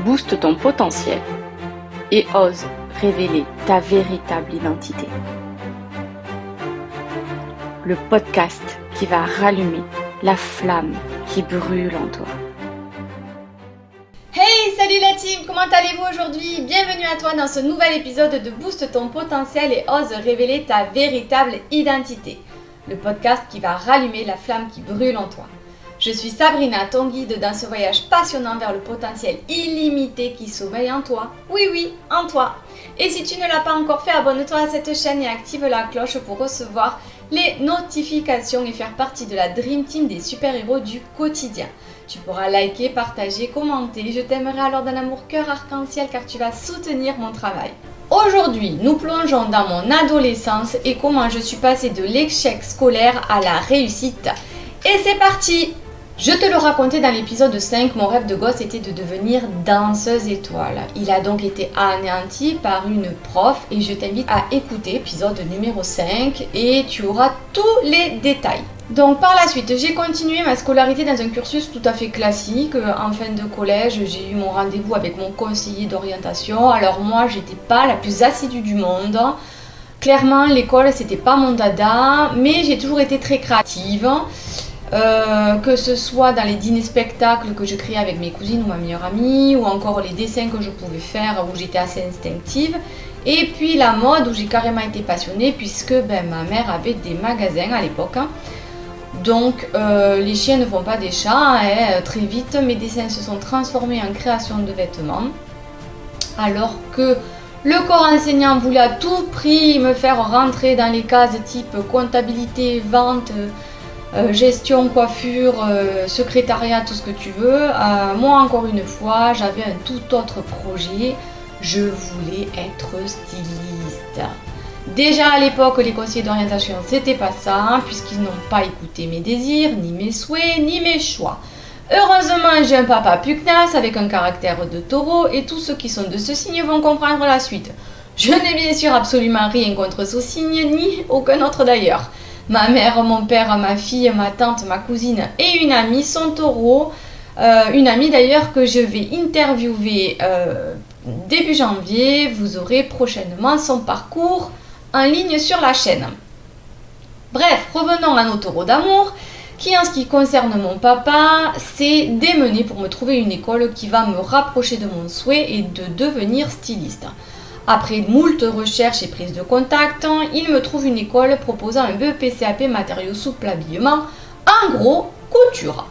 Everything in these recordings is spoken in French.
booste ton potentiel et ose révéler ta véritable identité. Le podcast qui va rallumer la flamme qui brûle en toi. Hey, salut la team, comment allez-vous aujourd'hui? Bienvenue à toi dans ce nouvel épisode de Booste ton potentiel et ose révéler ta véritable identité. Le podcast qui va rallumer la flamme qui brûle en toi. Je suis Sabrina, ton guide dans ce voyage passionnant vers le potentiel illimité qui sommeille en toi. Oui, en toi. Et si tu ne l'as pas encore fait, abonne-toi à cette chaîne et active la cloche pour recevoir les notifications et faire partie de la Dream Team des super-héros du quotidien. Tu pourras liker, partager, commenter. Je t'aimerai alors d'un amour cœur arc-en-ciel car tu vas soutenir mon travail. Aujourd'hui, nous plongeons dans mon adolescence et comment je suis passée de l'échec scolaire à la réussite. Et c'est parti! Je te le racontais dans l'épisode 5, mon rêve de gosse était de devenir danseuse étoile. Il a donc été anéanti par une prof et je t'invite à écouter l'épisode numéro 5 et tu auras tous les détails. Donc par la suite, j'ai continué ma scolarité dans un cursus tout à fait classique. En fin de collège, j'ai eu mon rendez-vous avec mon conseiller d'orientation. Alors moi, j'étais pas la plus assidue du monde. Clairement, l'école, c'était pas mon dada, mais j'ai toujours été très créative. Que ce soit dans les dîners-spectacles que je créais avec mes cousines ou ma meilleure amie, ou encore les dessins que je pouvais faire où j'étais assez instinctive. Et puis la mode où j'ai carrément été passionnée puisque ma mère avait des magasins à l'époque. Donc les chiens ne font pas des chats, très vite mes dessins se sont transformés en création de vêtements. Alors que le corps enseignant voulait à tout prix me faire rentrer dans les cases type comptabilité, vente, gestion, coiffure, secrétariat, tout ce que tu veux. Moi encore une fois, j'avais un tout autre projet. Je voulais être styliste. Déjà à l'époque, les conseillers d'orientation, c'était pas ça, puisqu'ils n'ont pas écouté mes désirs, ni mes souhaits, ni mes choix. Heureusement, j'ai un papa pugnace avec un caractère de taureau et tous ceux qui sont de ce signe vont comprendre la suite. Je n'ai bien sûr absolument rien contre ce signe, ni aucun autre d'ailleurs. Ma mère, mon père, ma fille, ma tante, ma cousine et une amie sont taureaux. Une amie d'ailleurs que je vais interviewer début janvier. Vous aurez prochainement son parcours en ligne sur la chaîne. Bref, revenons à nos taureaux d'amour qui, en ce qui concerne mon papa, s'est démené pour me trouver une école qui va me rapprocher de mon souhait et de devenir styliste. Après moult recherches et prises de contact, il me trouve une école proposant un BEP-CAP matériaux souples habillement, en gros, couture.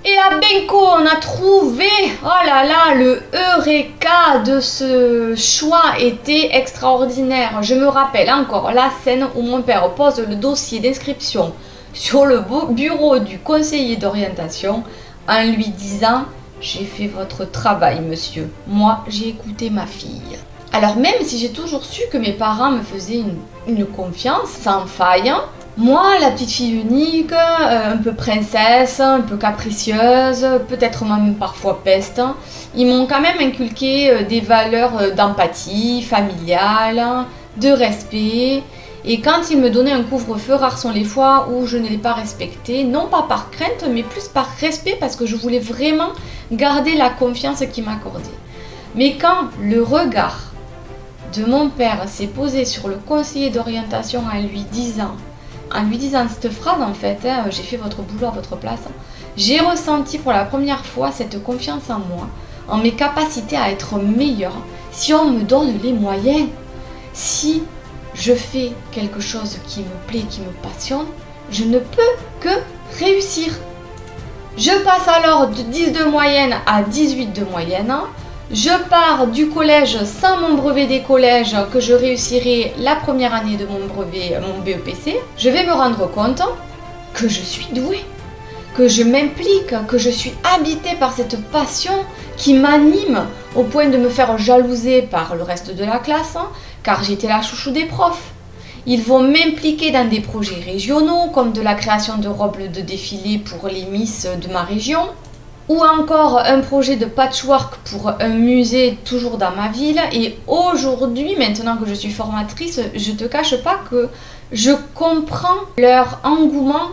Et à Benco, on a trouvé, oh là là, le eureka de ce choix était extraordinaire. Je me rappelle encore la scène où mon père pose le dossier d'inscription sur le bureau du conseiller d'orientation en lui disant « J'ai fait votre travail, monsieur. Moi, j'ai écouté ma fille. » Alors même si j'ai toujours su que mes parents me faisaient une confiance sans faille, moi, la petite fille unique, un peu princesse, un peu capricieuse, peut-être même parfois peste, ils m'ont quand même inculqué des valeurs d'empathie, familiale, de respect. Et quand ils me donnaient un couvre-feu, rares sont les fois où je ne l'ai pas respecté, non pas par crainte, mais plus par respect parce que je voulais vraiment garder la confiance qu'ils m'accordaient. Mais quand le regard de mon père s'est posé sur le conseiller d'orientation en lui disant cette phrase en fait, j'ai fait votre boulot à votre place, j'ai ressenti pour la première fois cette confiance en moi, en mes capacités à être meilleure si on me donne les moyens. Si je fais quelque chose qui me plaît, qui me passionne, je ne peux que réussir. Je passe alors de 10 de moyenne à 18 de moyenne. Je pars du collège sans mon brevet des collèges que je réussirai la première année de mon brevet, mon BEPC. Je vais me rendre compte que je suis douée, que je m'implique, que je suis habitée par cette passion qui m'anime au point de me faire jalouser par le reste de la classe, car j'étais la chouchou des profs. Ils vont m'impliquer dans des projets régionaux comme de la création de robes de défilé pour les Miss de ma région, ou encore un projet de patchwork pour un musée toujours dans ma ville. Et aujourd'hui, maintenant que je suis formatrice, je te cache pas que je comprends leur engouement,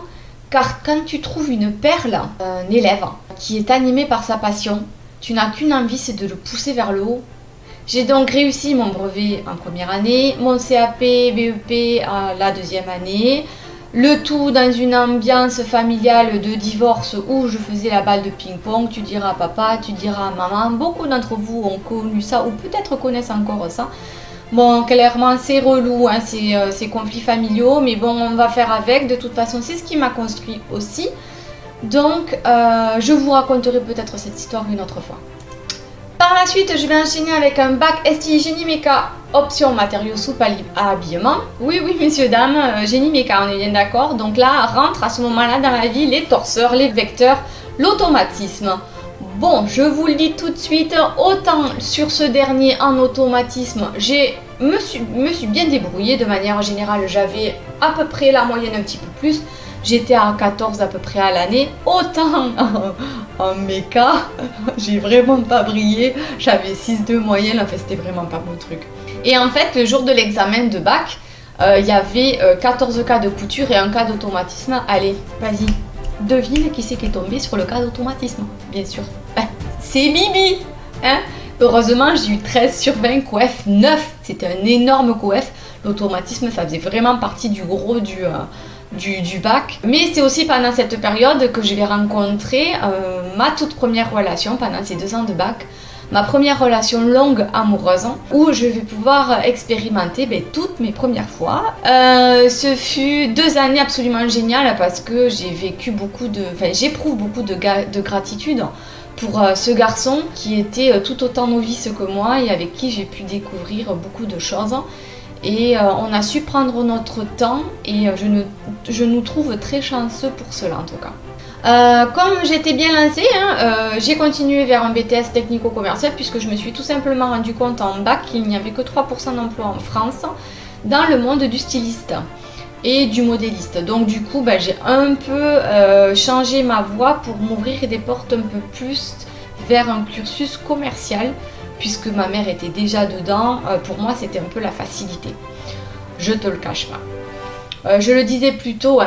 car quand tu trouves une perle, un élève qui est animé par sa passion, tu n'as qu'une envie, c'est de le pousser vers le haut. J'ai donc réussi mon brevet en première année, mon CAP, BEP à la deuxième année, le tout dans une ambiance familiale de divorce où je faisais la balle de ping-pong, tu diras à papa, tu diras à maman, beaucoup d'entre vous ont connu ça ou peut-être connaissent encore ça. Bon, clairement c'est relou, hein, ces conflits familiaux, mais bon, on va faire avec, de toute façon c'est ce qui m'a construit aussi. Donc je vous raconterai peut-être cette histoire une autre fois. Par la suite, je vais enchaîner avec un bac STI Génie Méca, option matériaux souples à habillement. Oui, messieurs, dames, Génie Méca, on est bien d'accord. Donc là, rentre à ce moment-là dans la vie les torseurs, les vecteurs, l'automatisme. Bon, je vous le dis tout de suite, autant sur ce dernier en automatisme, me suis bien débrouillée de manière générale. J'avais à peu près la moyenne, un petit peu plus. J'étais à 14 à peu près à l'année, autant en méca, j'ai vraiment pas brillé, j'avais 6 de moyenne, enfin c'était vraiment pas mon truc. Et en fait, le jour de l'examen de bac, il y avait 14 cas de couture et un cas d'automatisme. Allez, vas-y, devine qui c'est qui est tombé sur le cas d'automatisme, bien sûr. C'est Bibi, hein. Heureusement, j'ai eu 13 sur 20, coef 9, c'était un énorme coef. L'automatisme, ça faisait vraiment partie du gros du bac. Mais c'est aussi pendant cette période que je vais rencontrer ma toute première relation pendant ces 2 ans de bac. Ma première relation longue amoureuse où je vais pouvoir expérimenter toutes mes premières fois. Ce fut 2 années absolument géniales parce que j'éprouve beaucoup de gratitude pour ce garçon qui était tout autant novice que moi et avec qui j'ai pu découvrir beaucoup de choses. Et on a su prendre notre temps et je nous trouve très chanceux pour cela en tout cas. Comme j'étais bien lancée, j'ai continué vers un BTS technico-commercial puisque je me suis tout simplement rendu compte en bac qu'il n'y avait que 3% d'emplois en France dans le monde du styliste et du modéliste. Donc du coup, j'ai un peu changé ma voie pour m'ouvrir des portes un peu plus vers un cursus commercial. Puisque ma mère était déjà dedans, pour moi c'était un peu la facilité. Je te le cache pas. Je le disais plus tôt,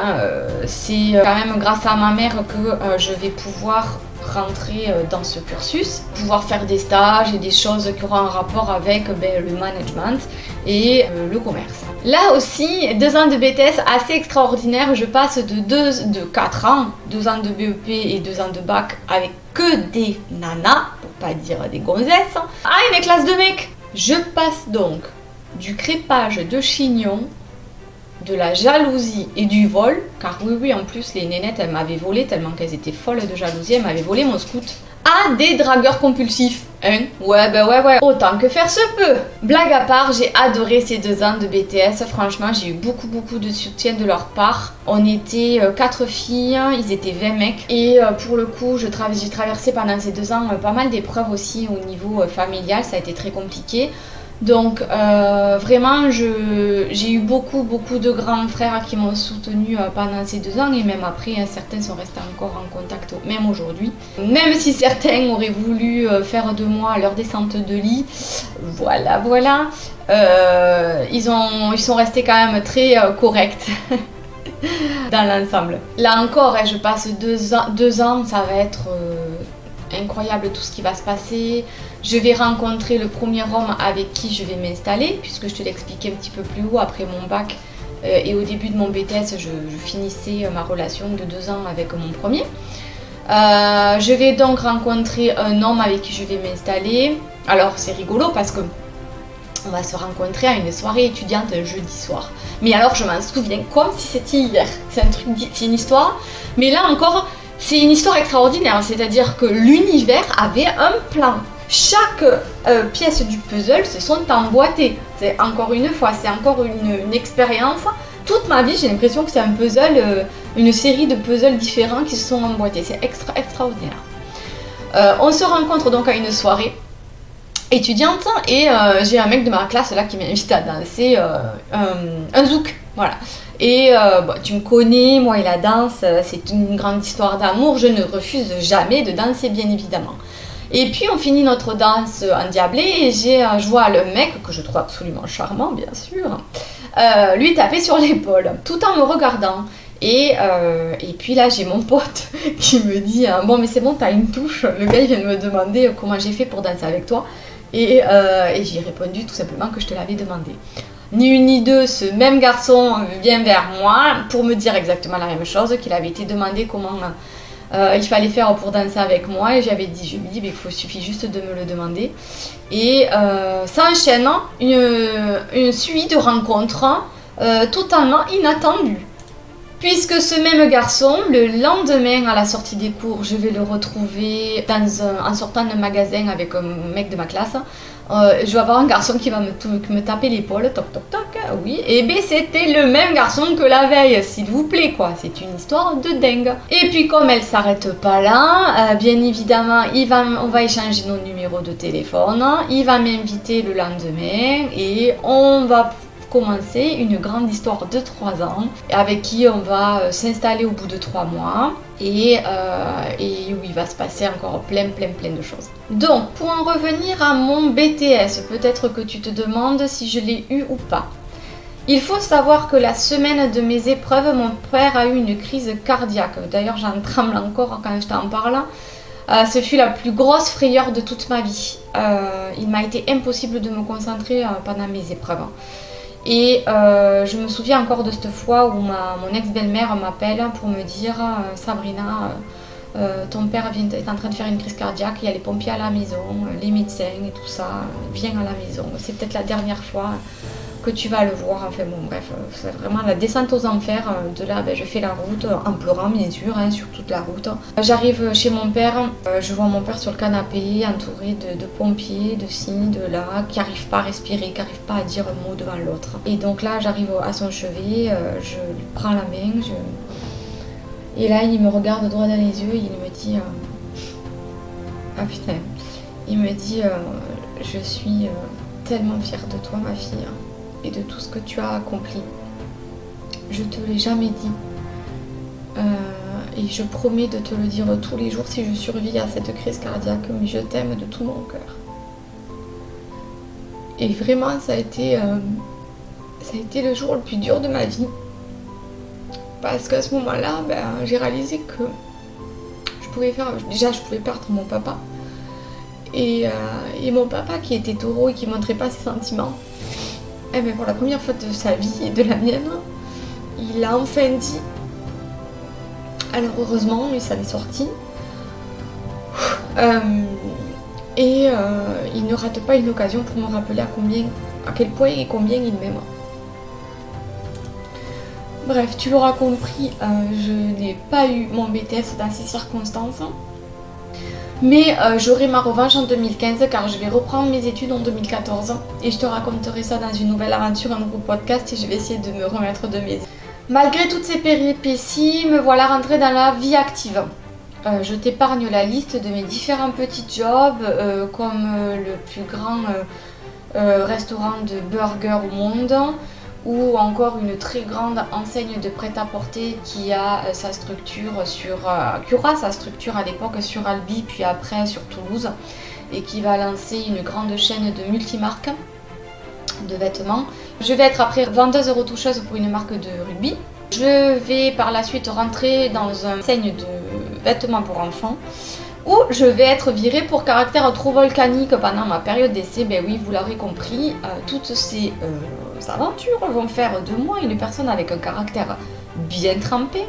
c'est quand même grâce à ma mère que je vais pouvoir rentrer dans ce cursus, pouvoir faire des stages et des choses qui auront un rapport avec le management et le commerce. Là aussi, 2 ans de BTS assez extraordinaire, je passe de 4 ans, 2 ans de BEP et 2 ans de bac avec que des nanas, pour pas dire des gonzesses, à une classe de mecs. Je passe donc du crépage de chignon, de la jalousie et du vol, car oui, en plus les nénettes elles m'avaient volé tellement qu'elles étaient folles de jalousie, elles m'avaient volé mon scout, à des dragueurs compulsifs, hein. Ouais, autant que faire se peut. Blague à part, j'ai adoré ces 2 ans de BTS, franchement j'ai eu beaucoup de soutien de leur part. On était 4 filles, ils étaient 20 mecs, et pour le coup j'ai traversé pendant ces 2 ans pas mal d'épreuves aussi au niveau familial, ça a été très compliqué. Donc vraiment j'ai eu beaucoup de grands frères qui m'ont soutenu pendant ces 2 ans et même après certains sont restés encore en contact même aujourd'hui. Même si certains auraient voulu faire de moi leur descente de lit, voilà. Ils sont restés quand même très corrects dans l'ensemble. Là encore je passe 2 ans, ça va être incroyable tout ce qui va se passer. Je vais rencontrer le premier homme avec qui je vais m'installer, puisque je te l'expliquais un petit peu plus haut, après mon bac et au début de mon BTS, je finissais ma relation de 2 ans avec mon premier. Je vais donc rencontrer un homme avec qui je vais m'installer. Alors c'est rigolo parce que on va se rencontrer à une soirée étudiante un jeudi soir. Mais alors je m'en souviens comme si c'était hier. C'est une histoire, mais là encore c'est une histoire extraordinaire, c'est-à-dire que l'univers avait un plan. Chaque pièce du puzzle se sont emboîtées. C'est encore une fois, c'est encore une expérience. Toute ma vie, j'ai l'impression que c'est un puzzle, une série de puzzles différents qui se sont emboîtés. C'est extraordinaire. On se rencontre donc à une soirée étudiante et j'ai un mec de ma classe là qui m'invite à danser un zouk. Voilà. Et tu me connais, moi et la danse, c'est une grande histoire d'amour. Je ne refuse jamais de danser, bien évidemment. Et puis on finit notre danse endiablée et je vois le mec, que je trouve absolument charmant bien sûr, lui taper sur l'épaule, tout en me regardant. Et puis là, j'ai mon pote qui me dit bon, mais c'est bon, t'as une touche. Le gars, il vient de me demander comment j'ai fait pour danser avec toi. Et j'ai répondu tout simplement que je te l'avais demandé. Ni une ni deux, ce même garçon vient vers moi pour me dire exactement la même chose, qu'il avait été demandé comment il fallait faire pour danser avec moi. Et je lui ai dit, il suffit juste de me le demander. Et s'enchaîne une suite de rencontres totalement inattendues. Puisque ce même garçon, le lendemain à la sortie des cours, je vais le retrouver en sortant d'un magasin avec un mec de ma classe. Je vais avoir un garçon qui va me taper l'épaule, toc toc toc, oui. Et bien c'était le même garçon que la veille, s'il vous plaît quoi. C'est une histoire de dingue. Et puis comme elle s'arrête pas là, bien évidemment, on va échanger nos numéros de téléphone. Il va m'inviter le lendemain et on va commencer une grande histoire de 3 ans avec qui on va s'installer au bout de 3 mois et où il va se passer encore plein de choses. Donc pour en revenir à mon BTS, peut-être que tu te demandes si je l'ai eu ou pas. Il faut savoir que la semaine de mes épreuves, mon père a eu une crise cardiaque. D'ailleurs j'en tremble encore quand je t'en parle. Ce fut la plus grosse frayeur de toute ma vie. Il m'a été impossible de me concentrer pendant mes épreuves. Et je me souviens encore de cette fois où mon ex-belle-mère m'appelle pour me dire « Sabrina, ton père est en train de faire une crise cardiaque, il y a les pompiers à la maison, les médecins et tout ça, viens à la maison. C'est peut-être la dernière fois que tu vas le voir. » Enfin bon, bref, c'est vraiment la descente aux enfers. De là, je fais la route en pleurant bien sûr, sur toute la route. J'arrive chez mon père, je vois mon père sur le canapé, entouré de pompiers, de ci, de là, qui n'arrivent pas à respirer, qui n'arrivent pas à dire un mot devant l'autre. Et donc là, j'arrive à son chevet, je lui prends la main, et là, il me regarde droit dans les yeux et il me dit ah putain, il me dit je suis tellement fière de toi ma fille, et de tout ce que tu as accompli. Je te l'ai jamais dit. Et je promets de te le dire tous les jours si je survis à cette crise cardiaque, mais je t'aime de tout mon cœur. Et vraiment, ça a été le jour le plus dur de ma vie. Parce qu'à ce moment-là, j'ai réalisé que je pouvais perdre mon papa. Et mon papa qui était taureau et qui ne montrait pas ses sentiments. Et pour la première fois de sa vie et de la mienne, il a enfin dit. Alors heureusement, il s'en est sorti. Il ne rate pas une occasion pour me rappeler à quel point et combien il m'aime. Bref, tu l'auras compris, je n'ai pas eu mon BTS dans ces circonstances. Mais j'aurai ma revanche en 2015 car je vais reprendre mes études en 2014 et je te raconterai ça dans une nouvelle aventure, un nouveau podcast, et je vais essayer de me remettre de mes études. Malgré toutes ces péripéties, me voilà rentrée dans la vie active. Je t'épargne la liste de mes différents petits jobs comme le plus grand restaurant de burgers au monde, ou encore une très grande enseigne de prêt-à-porter qui a sa structure qui aura sa structure à l'époque sur Albi, puis après sur Toulouse, et qui va lancer une grande chaîne de multimarques de vêtements. Je vais être après vendeuse retoucheuse pour une marque de rugby. Je vais par la suite rentrer dans une enseigne de vêtements pour enfants, où je vais être virée pour caractère trop volcanique pendant ma période d'essai. Oui, vous l'aurez compris, toutes ces aventures vont faire de moi une personne avec un caractère bien trempé,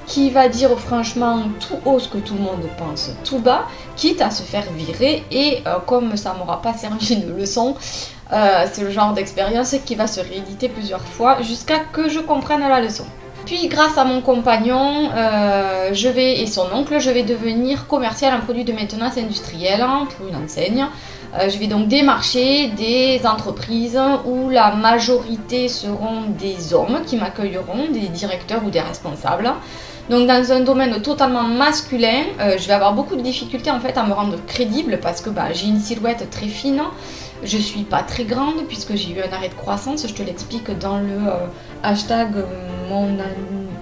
qui va dire franchement tout haut ce que tout le monde pense tout bas, quitte à se faire virer. Et comme ça m'aura pas servi de leçon, c'est le genre d'expérience qui va se rééditer plusieurs fois jusqu'à que je comprenne la leçon. Puis grâce à mon compagnon et son oncle, je vais devenir commercial en produits de maintenance industrielle pour une enseigne. Je vais donc démarcher des entreprises où la majorité seront des hommes qui m'accueilleront, des directeurs ou des responsables. Donc dans un domaine totalement masculin, je vais avoir beaucoup de difficultés en fait à me rendre crédible parce que j'ai une silhouette très fine. Je suis pas très grande puisque j'ai eu un arrêt de croissance, je te l'explique dans le hashtag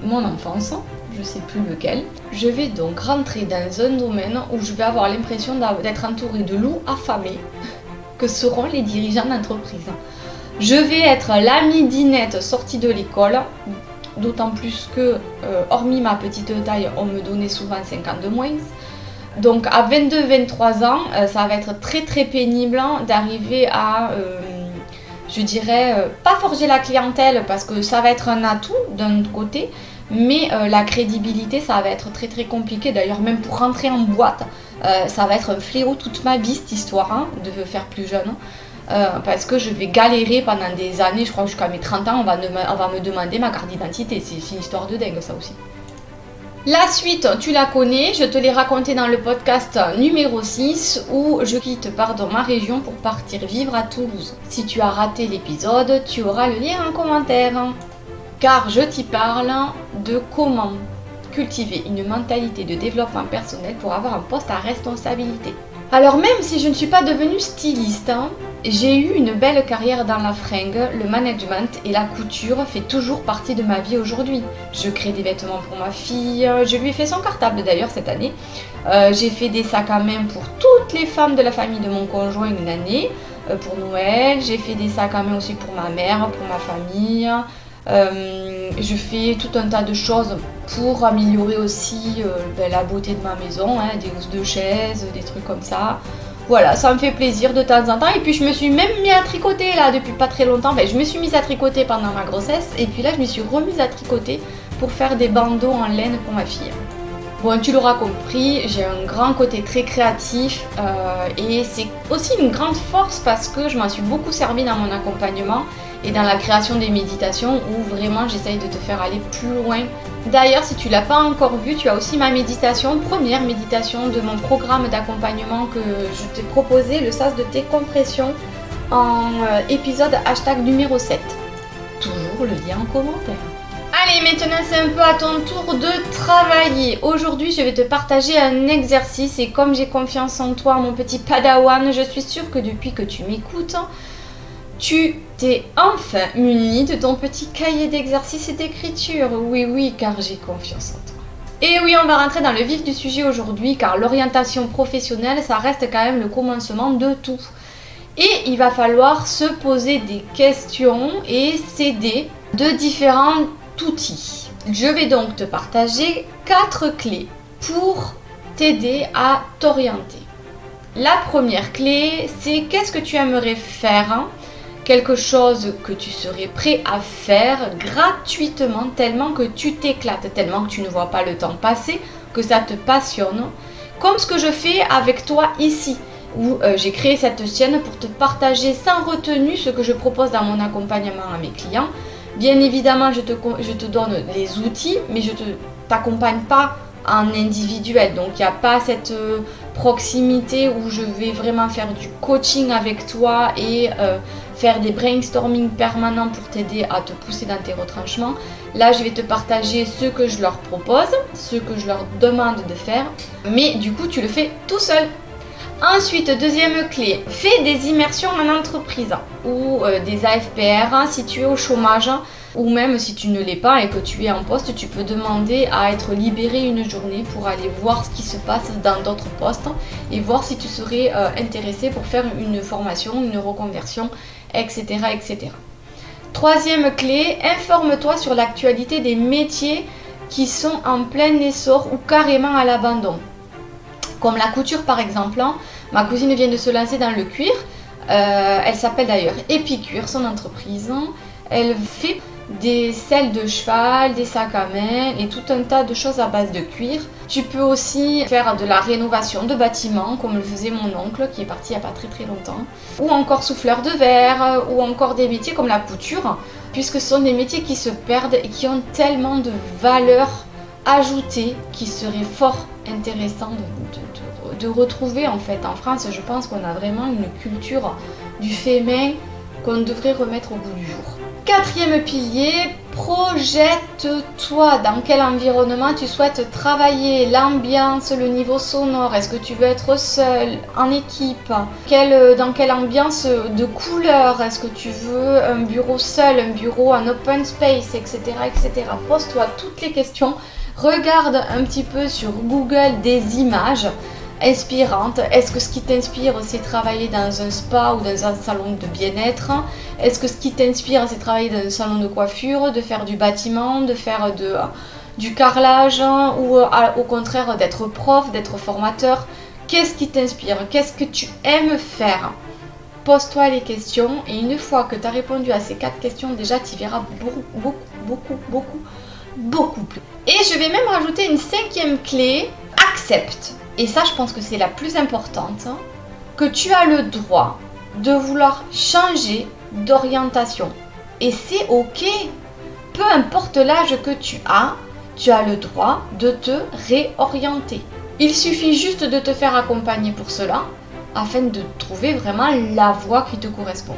mon enfance, je sais plus lequel. Je vais donc rentrer dans un domaine où je vais avoir l'impression d'être entourée de loups affamés, que seront les dirigeants d'entreprise. Je vais être la midinette sortie de l'école, d'autant plus que, hormis ma petite taille, on me donnait souvent 5 ans de moins. Donc à 22-23 ans, ça va être très très pénible d'arriver à, je dirais, pas forger la clientèle parce que ça va être un atout d'un côté, mais la crédibilité, ça va être très très compliqué. D'ailleurs, même pour rentrer en boîte, ça va être un fléau toute ma vie cette histoire hein, de faire plus jeune. Parce que je vais galérer pendant des années, je crois que jusqu'à mes 30 ans, on va me demander ma carte d'identité. C'est une histoire de dingue ça aussi. La suite, tu la connais, je te l'ai raconté dans le podcast numéro 6 où je quitte ma région pour partir vivre à Toulouse. Si tu as raté l'épisode, tu auras le lien en commentaire. Car je t'y parle de comment cultiver une mentalité de développement personnel pour avoir un poste à responsabilité. Alors même si je ne suis pas devenue styliste, j'ai eu une belle carrière dans la fringue, le management et la couture fait toujours partie de ma vie aujourd'hui. Je crée des vêtements pour ma fille, je lui ai fait son cartable d'ailleurs cette année. J'ai fait des sacs à main pour toutes les femmes de la famille de mon conjoint une année, pour Noël. J'ai fait des sacs à main aussi pour ma mère, pour ma famille. Je fais tout un tas de choses pour améliorer aussi la beauté de ma maison, hein, des housses de chaises, des trucs comme ça. Voilà, ça me fait plaisir de temps en temps. Et puis je me suis même mis à tricoter là depuis pas très longtemps. Je me suis mise à tricoter pendant ma grossesse et puis là je me suis remise à tricoter pour faire des bandeaux en laine pour ma fille. Bon, tu l'auras compris, j'ai un grand côté très créatif et c'est aussi une grande force parce que je m'en suis beaucoup servi dans mon accompagnement et dans la création des méditations où vraiment j'essaye de te faire aller plus loin. D'ailleurs, si tu l'as pas encore vu, tu as aussi ma méditation, première méditation de mon programme d'accompagnement que je t'ai proposé, le sas de tes compressions, en épisode hashtag numéro 7. Toujours le lien en commentaire. Allez, maintenant c'est un peu à ton tour de travailler. Aujourd'hui, je vais te partager un exercice et comme j'ai confiance en toi, mon petit padawan, je suis sûre que depuis que tu m'écoutes, tu t'es enfin muni de ton petit cahier d'exercices et d'écriture. Oui, car j'ai confiance en toi. Et oui, on va rentrer dans le vif du sujet aujourd'hui, car l'orientation professionnelle, ça reste quand même le commencement de tout. Et il va falloir se poser des questions et s'aider de différents outils. Je vais donc te partager 4 clés pour t'aider à t'orienter. La première clé, c'est qu'est-ce que tu aimerais faire, quelque chose que tu serais prêt à faire gratuitement, tellement que tu t'éclates, tellement que tu ne vois pas le temps passer, que ça te passionne, comme ce que je fais avec toi ici, où j'ai créé cette chaîne pour te partager sans retenue ce que je propose dans mon accompagnement à mes clients. Bien évidemment, je te donne les outils, mais je ne t'accompagne pas en individuel. Donc, il n'y a pas cette proximité où je vais vraiment faire du coaching avec toi et faire des brainstorming permanents pour t'aider à te pousser dans tes retranchements. Là, je vais te partager ce que je leur propose, ce que je leur demande de faire, mais du coup, tu le fais tout seul. Ensuite, deuxième clé, fais des immersions en entreprise ou des AFPR si tu es au chômage ou même si tu ne l'es pas et que tu es en poste, tu peux demander à être libéré une journée pour aller voir ce qui se passe dans d'autres postes et voir si tu serais intéressé pour faire une formation, une reconversion, etc. etc. Troisième clé, informe-toi sur l'actualité des métiers qui sont en plein essor ou carrément à l'abandon. Comme la couture par exemple, ma cousine vient de se lancer dans le cuir, elle s'appelle d'ailleurs Épicure, son entreprise. Elle fait des selles de cheval, des sacs à main et tout un tas de choses à base de cuir. Tu peux aussi faire de la rénovation de bâtiments comme le faisait mon oncle qui est parti il n'y a pas très longtemps. Ou encore souffleur de verre, ou encore des métiers comme la couture, puisque ce sont des métiers qui se perdent et qui ont tellement de valeur ajoutée qu'il serait fort intéressant de retrouver en fait. En France, je pense qu'on a vraiment une culture du fait main qu'on devrait remettre au goût du jour. Quatrième pilier, projette-toi. Dans quel environnement tu souhaites travailler, l'ambiance, le niveau sonore, est-ce que tu veux être seul, en équipe, dans quelle ambiance de couleur, est-ce que tu veux un bureau seul, un bureau en open space, etc. etc. Pose-toi toutes les questions, regarde un petit peu sur Google des images. inspirante? Est-ce que ce qui t'inspire, c'est travailler dans un spa ou dans un salon de bien-être? Est-ce que ce qui t'inspire, c'est travailler dans un salon de coiffure, de faire du bâtiment, de faire du carrelage ou au contraire d'être prof, d'être formateur? Qu'est-ce qui t'inspire? Qu'est-ce que tu aimes faire? Pose-toi les questions et une fois que tu as répondu à ces 4 questions, déjà tu verras beaucoup plus. Et je vais même rajouter une 5e clé, accepte. Et ça, je pense que c'est la plus importante, que tu as le droit de vouloir changer d'orientation. Et c'est ok. Peu importe l'âge que tu as le droit de te réorienter. Il suffit juste de te faire accompagner pour cela, afin de trouver vraiment la voie qui te correspond.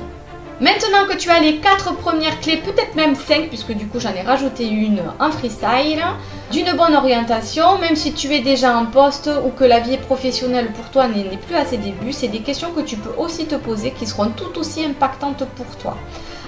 Maintenant que tu as les 4 premières clés, peut-être même 5, puisque du coup j'en ai rajouté une en freestyle, d'une bonne orientation, même si tu es déjà en poste ou que la vie professionnelle pour toi n'est plus à ses débuts, c'est des questions que tu peux aussi te poser qui seront tout aussi impactantes pour toi.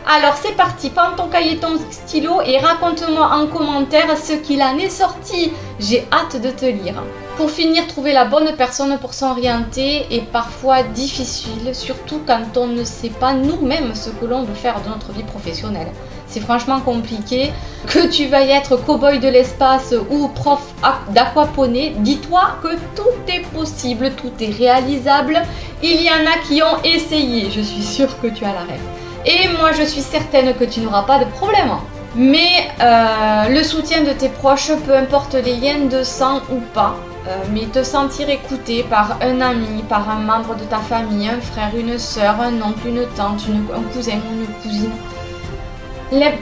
Alors c'est parti, prends ton cahier, ton stylo et raconte-moi en commentaire ce qu'il en est sorti. J'ai hâte de te lire. Pour finir, trouver la bonne personne pour s'orienter est parfois difficile, surtout quand on ne sait pas nous-mêmes ce que l'on veut faire de notre vie professionnelle. C'est franchement compliqué. Que tu veuilles être cow-boy de l'espace ou prof d'aquaponie, dis-toi que tout est possible, tout est réalisable. Il y en a qui ont essayé, je suis sûre que tu as la rêve. Et moi je suis certaine que tu n'auras pas de problème. Mais le soutien de tes proches, peu importe les liens de sang ou pas, mais te sentir écouté par un ami, par un membre de ta famille, un frère, une soeur, un oncle, une tante, un cousin ou une cousine,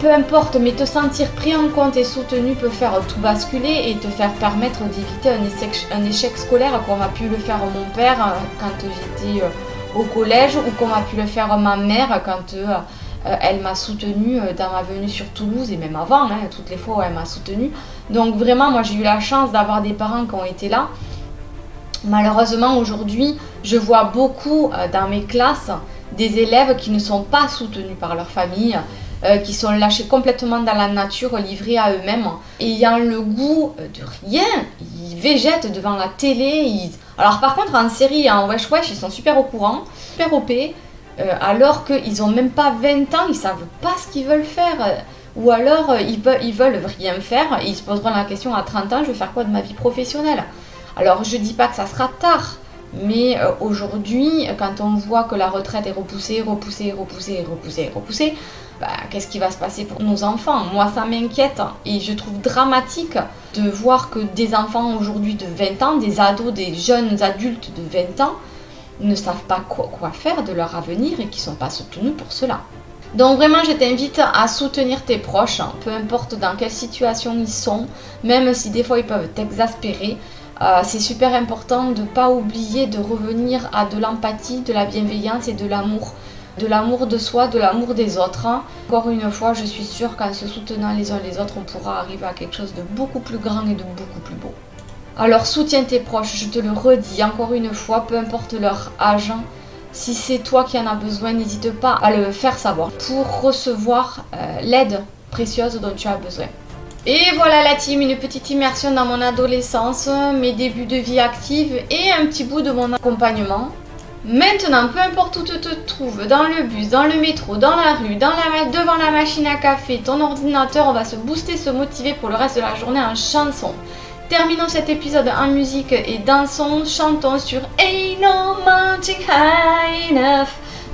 peu importe, mais te sentir pris en compte et soutenu peut faire tout basculer et te faire permettre d'éviter un échec scolaire comme a pu le faire mon père quand j'étais au collège ou comme a pu le faire ma mère quand elle m'a soutenue dans ma venue sur Toulouse et même avant, toutes les fois où elle m'a soutenue. Donc vraiment, moi j'ai eu la chance d'avoir des parents qui ont été là. Malheureusement aujourd'hui, je vois beaucoup dans mes classes des élèves qui ne sont pas soutenus par leur famille, qui sont lâchés complètement dans la nature, livrés à eux-mêmes, ayant le goût de rien. Ils végètent devant la télé. Alors par contre en série, en wesh wesh, ils sont super au courant, super OP, alors qu'ils n'ont même pas 20 ans, ils ne savent pas ce qu'ils veulent faire. Ou alors ils veulent rien faire et ils se poseront la question à 30 ans, je vais faire quoi de ma vie professionnelle? Alors je dis pas que ça sera tard, mais aujourd'hui, quand on voit que la retraite est repoussée, qu'est-ce qui va se passer pour nos enfants? Moi ça m'inquiète et je trouve dramatique de voir que des enfants aujourd'hui de 20 ans, des ados, des jeunes adultes de 20 ans, ne savent pas quoi faire de leur avenir et qui ne sont pas soutenus pour cela. Donc vraiment je t'invite à soutenir tes proches, peu importe dans quelle situation ils sont, même si des fois ils peuvent t'exaspérer. C'est super important de ne pas oublier de revenir à de l'empathie, de la bienveillance et de l'amour de soi, de l'amour des autres. Encore une fois, je suis sûre qu'en se soutenant les uns les autres, on pourra arriver à quelque chose de beaucoup plus grand et de beaucoup plus beau. Alors soutiens tes proches, je te le redis encore une fois, peu importe leur âge. Si c'est toi qui en as besoin, n'hésite pas à le faire savoir pour recevoir l'aide précieuse dont tu as besoin. Et voilà la team, une petite immersion dans mon adolescence, mes débuts de vie active et un petit bout de mon accompagnement. Maintenant, peu importe où tu te trouves, dans le bus, dans le métro, dans la rue, devant la machine à café, ton ordinateur, on va se booster, se motiver pour le reste de la journée en chanson. Terminons cet épisode en musique et dansons, chantons sur Ain't No Mountain High Enough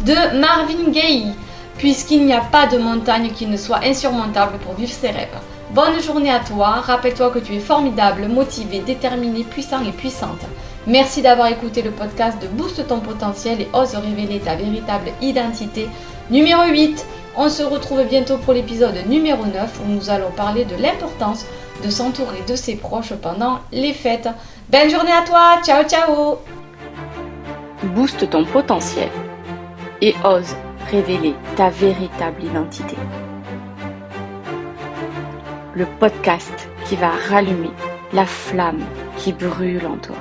de Marvin Gaye, puisqu'il n'y a pas de montagne qui ne soit insurmontable pour vivre ses rêves. Bonne journée à toi, rappelle-toi que tu es formidable, motivé, déterminé, puissant et puissante. Merci d'avoir écouté le podcast de Booste ton potentiel et ose révéler ta véritable identité. Numéro 8, on se retrouve bientôt pour l'épisode numéro 9 où nous allons parler de l'importance de s'entourer de ses proches pendant les fêtes. Belle journée à toi, ciao ciao. Booste ton potentiel et ose révéler ta véritable identité. Le podcast qui va rallumer la flamme qui brûle en toi.